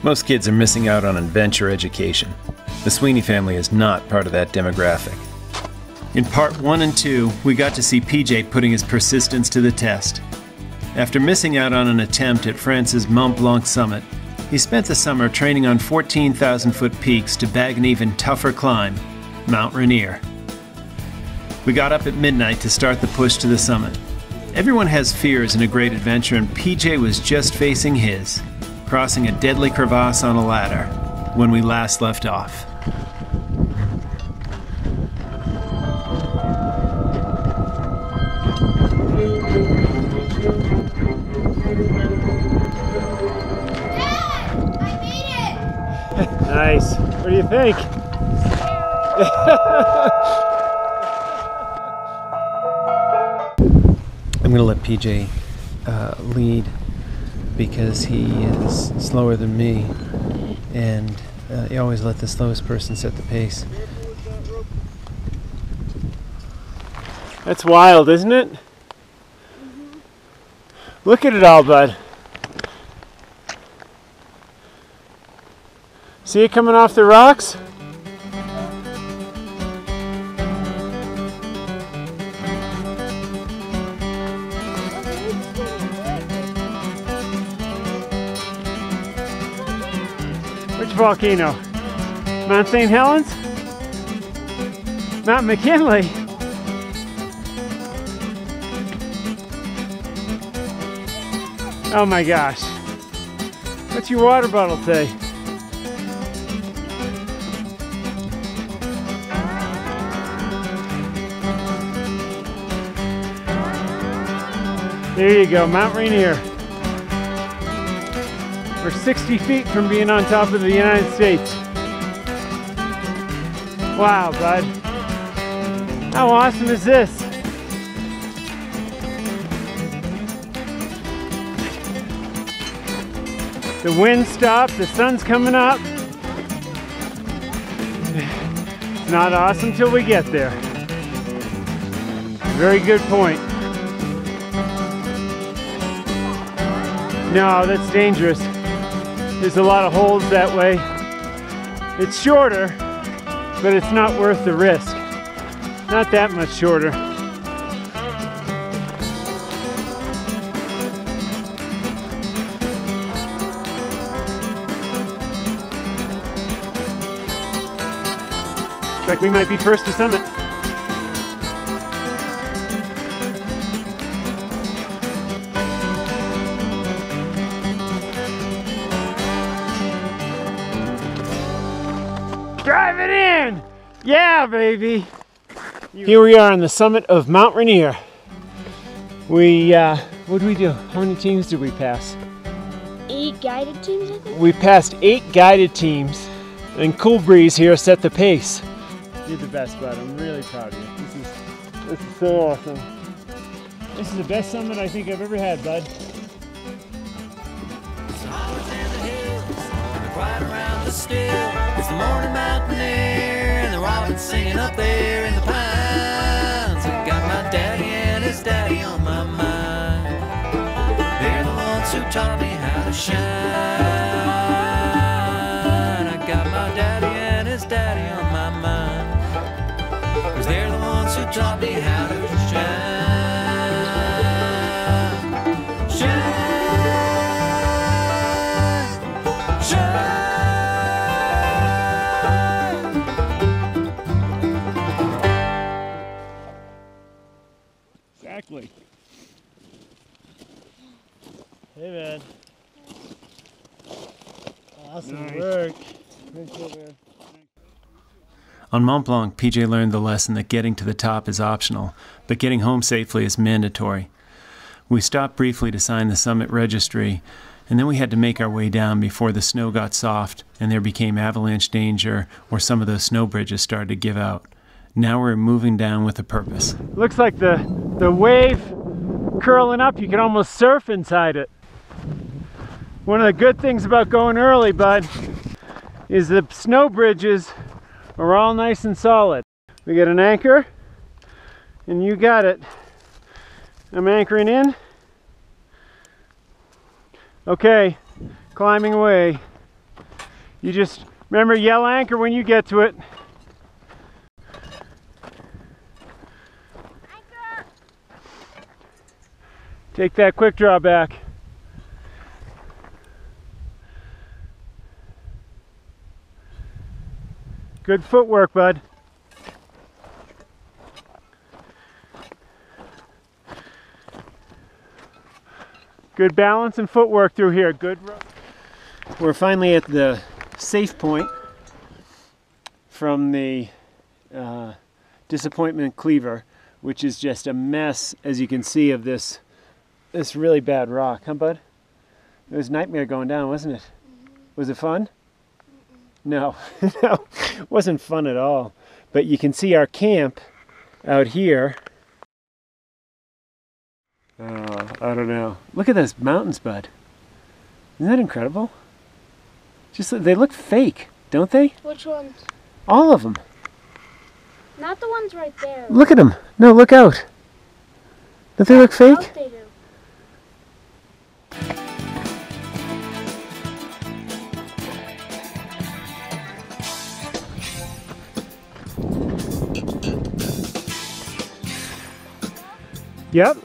Most kids are missing out on adventure education. The Sweeney family is not part of that demographic. In part 1 and 2, we got to see PJ putting his persistence to the test. After missing out on an attempt at France's Mont Blanc summit, he spent the summer training on 14,000-foot peaks to bag an even tougher climb, Mount Rainier. We got up at midnight to start the push to the summit. Everyone has fears in a great adventure, and PJ was just facing his, crossing a deadly crevasse on a ladder when we last left off. Nice. What do you think? I'm going to let PJ lead because he is slower than me, and you always let the slowest person set the pace. That's wild, isn't it? Mm-hmm. Look at it all, bud. See it coming off the rocks? Which volcano? Mount St. Helens? Mount McKinley? Oh my gosh. What's your water bottle say? There you go, Mount Rainier. We're 60 feet from being on top of the United States. Wow, bud. How awesome is this? The wind stopped, the sun's coming up. It's not awesome till we get there. Very good point. No, that's dangerous. There's a lot of holes that way. It's shorter, but it's not worth the risk. Not that much shorter. Looks like we might be first to summit. Drive it in! Yeah, baby! Here we are on the summit of Mount Rainier. What did we do? How many teams did we pass? 8 guided teams, I think? We passed 8 guided teams, and Cool Breeze here set the pace. You're the best, bud. I'm really proud of you. This is so awesome. This is the best summit I think I've ever had, bud. Right around the still, it's the morning Mount Rainier, and the robins singing up there in the pines. I got my daddy and his daddy on my mind. They're the ones who taught me how to shine. I got my daddy and his daddy on my mind, 'cause they're the ones who taught me how to shine. Exactly. Hey, man. Awesome work. On Mont Blanc, PJ learned the lesson that getting to the top is optional, but getting home safely is mandatory. We stopped briefly to sign the summit registry, and then we had to make our way down before the snow got soft and there became avalanche danger or some of those snow bridges started to give out. Now we're moving down with a purpose. Looks like the wave curling up, you can almost surf inside it. One of the good things about going early, bud, is the snow bridges are all nice and solid. We got an anchor, and you got it. I'm anchoring in. Okay, climbing away. You just remember, yell anchor when you get to it. Anchor. Take that quick draw back. Good footwork, bud. Good balance and footwork through here. Good. We're finally at the safe point from the disappointment cleaver, which is just a mess, as you can see, of this really bad rock, huh, bud? It was a nightmare going down, wasn't it? Was it fun? No, no, it wasn't fun at all. But you can see our camp out here. Oh, I don't know. Look at those mountains, bud. Isn't that incredible? Just, they look fake, don't they? Which ones? All of them. Not the ones right there. Look at them. No, look out. Don't they look fake? Out they do. Yep.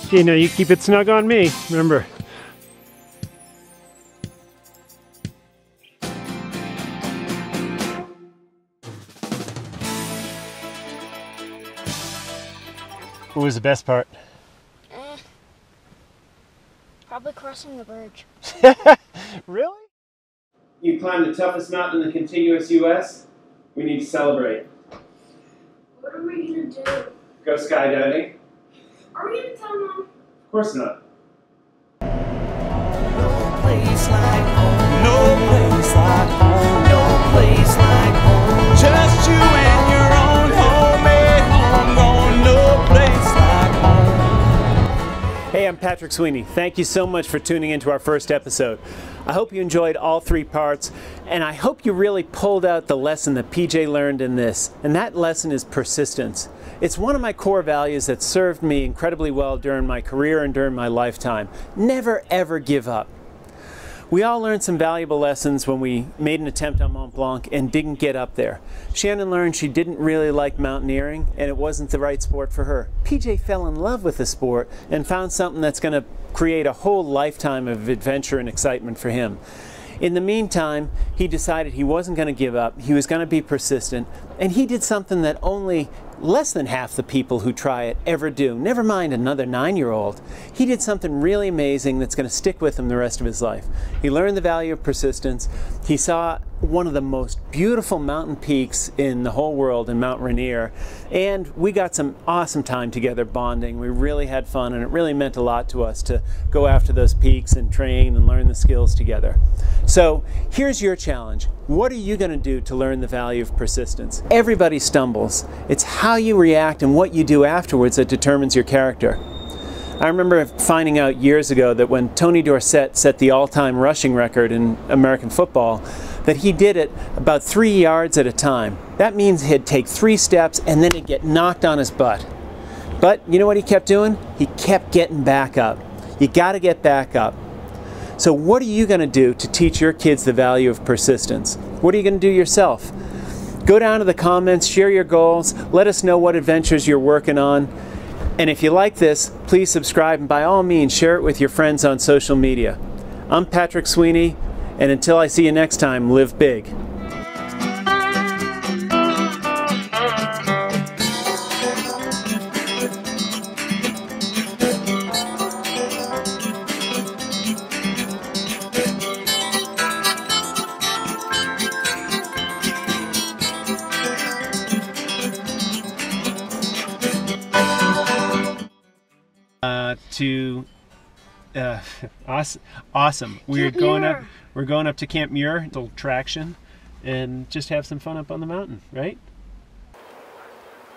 Okay, now you keep it snug on me, remember. What was the best part? Probably crossing the bridge. Really? You climbed the toughest mountain in the contiguous U.S. We need to celebrate. What are we gonna do? Go skydiving. Are we gonna tell Mom? Of course not. No place like home. No place like home. No place like home. Just you and your own homemade home. No place like home. Hey, I'm Patrick Sweeney. Thank you so much for tuning into our first episode. I hope you enjoyed all 3 parts, and I hope you really pulled out the lesson that PJ learned in this, and that lesson is persistence. It's one of my core values that served me incredibly well during my career and during my lifetime. Never ever give up. We all learned some valuable lessons when we made an attempt on Mont Blanc and didn't get up there. Shannon learned she didn't really like mountaineering and it wasn't the right sport for her. PJ fell in love with the sport and found something that's going to create a whole lifetime of adventure and excitement for him. In the meantime, he decided he wasn't going to give up, he was going to be persistent, and he did something that only less than half the people who try it ever do, never mind another 9-year-old. He did something really amazing that's going to stick with him the rest of his life. He learned the value of persistence. He saw one of the most beautiful mountain peaks in the whole world in Mount Rainier, and we got some awesome time together bonding. We really had fun, and it really meant a lot to us to go after those peaks and train and learn the skills together. So here's your challenge. What are you going to do to learn the value of persistence? Everybody stumbles. It's how you react and what you do afterwards that determines your character. I remember finding out years ago that when Tony Dorsett set the all-time rushing record in American football, that he did it about 3 yards at a time. That means he'd take 3 steps and then he'd get knocked on his butt. But you know what he kept doing? He kept getting back up. You got to get back up. So what are you going to do to teach your kids the value of persistence? What are you going to do yourself? Go down to the comments, share your goals, let us know what adventures you're working on. And if you like this, please subscribe and by all means share it with your friends on social media. I'm Patrick Sweeney, and until I see you next time, live big. Awesome. We're going up to Camp Muir, little traction, and just have some fun up on the mountain, right?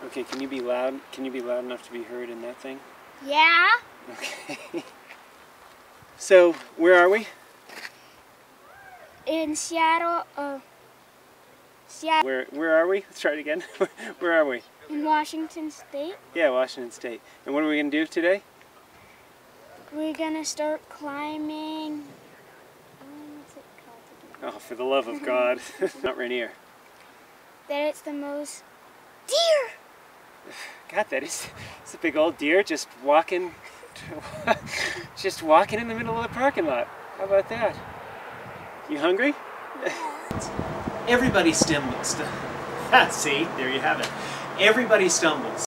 Okay, can you be loud? Can you be loud enough to be heard in that thing? Yeah. Okay. So, where are we? In Seattle. Seattle. Where are we? Let's try it again. Where are we? In Washington State. Yeah, Washington State. And what are we going to do today? we're gonna start climbing. What's it called? Oh, for the love of God. Mount Rainier. That it's the most deer. God, it's a big old deer just walking, just walking in the middle of the parking lot. How about that? You hungry? Everybody stumbles. See, there you have it. Everybody stumbles.